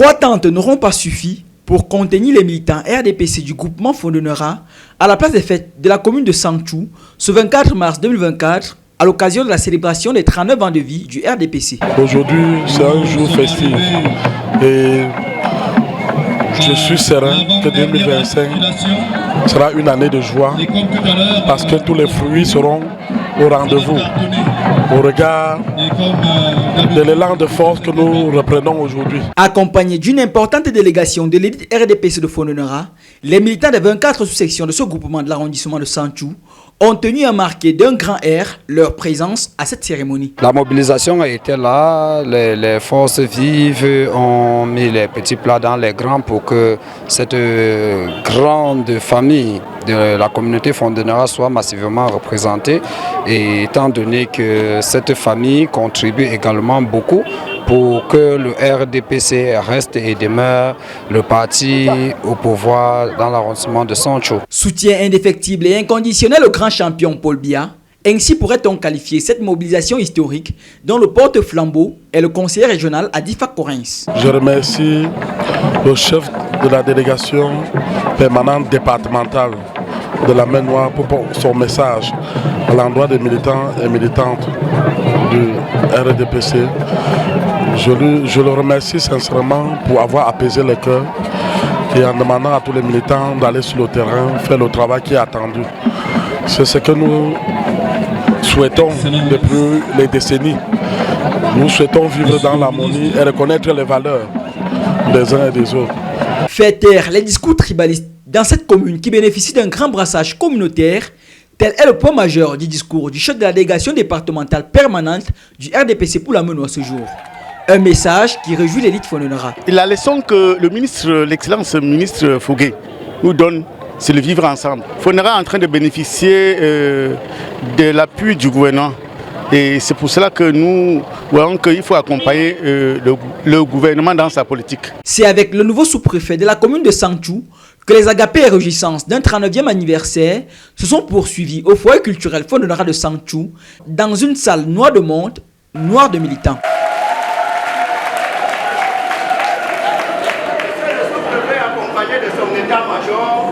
3 tentes n'auront pas suffi pour contenir les militants RDPC du groupement Fondonera à la place des fêtes de la commune de Sangchou ce 24 mars 2024 à l'occasion de la célébration des 39 ans de vie du RDPC. Aujourd'hui, c'est un jour festif et je suis serein que 2025 sera une année de joie parce que tous les fruits seront au rendez-vous au regard de l'élan de force que nous reprenons aujourd'hui. Accompagnés d'une importante délégation de l'élite RDPC de Fondonera, les militants des 24 sous-sections de ce groupement de l'arrondissement de Sangchou ont tenu à marquer d'un grand air leur présence à cette cérémonie. La mobilisation a été là, les forces vives ont mis les petits plats dans les grands pour que cette grande famille de la communauté Fondonera soit massivement représentée, et étant donné que cette famille contribue également beaucoup pour que le RDPC reste et demeure le parti au pouvoir dans l'arrondissement de Sangchou. Soutien indéfectible et inconditionnel au grand champion Paul Biya, ainsi pourrait-on qualifier cette mobilisation historique dont le porte-flambeau est le conseiller régional Adifa Korins. Je remercie le chef de la délégation permanente départementale de la Main Noire pour son message à l'endroit des militants et militantes du RDPC. Je le remercie sincèrement pour avoir apaisé les cœurs et en demandant à tous les militants d'aller sur le terrain, faire le travail qui est attendu. C'est ce que nous souhaitons depuis les décennies. Nous souhaitons vivre dans l'harmonie et reconnaître les valeurs des uns et des autres. Faire taire les discours tribalistes dans cette commune qui bénéficie d'un grand brassage communautaire, tel est le point majeur du discours du chef de la délégation départementale permanente du RDPC pour la Main Noire ce jour. Un message qui réjouit l'élite Fondonera. La leçon que le ministre, l'excellence ministre Fougué nous donne, c'est le vivre ensemble. Fondonera est en train de bénéficier de l'appui du gouvernement. Et c'est pour cela que nous voyons qu'il faut accompagner le gouvernement dans sa politique. C'est avec le nouveau sous-préfet de la commune de Sangchou que les agapés et réjouissances d'un 39e anniversaire se sont poursuivis au foyer culturel Fondonera de Sangchou dans une salle noire de monde, noire de militants. Le sous-préfet accompagné de son état-major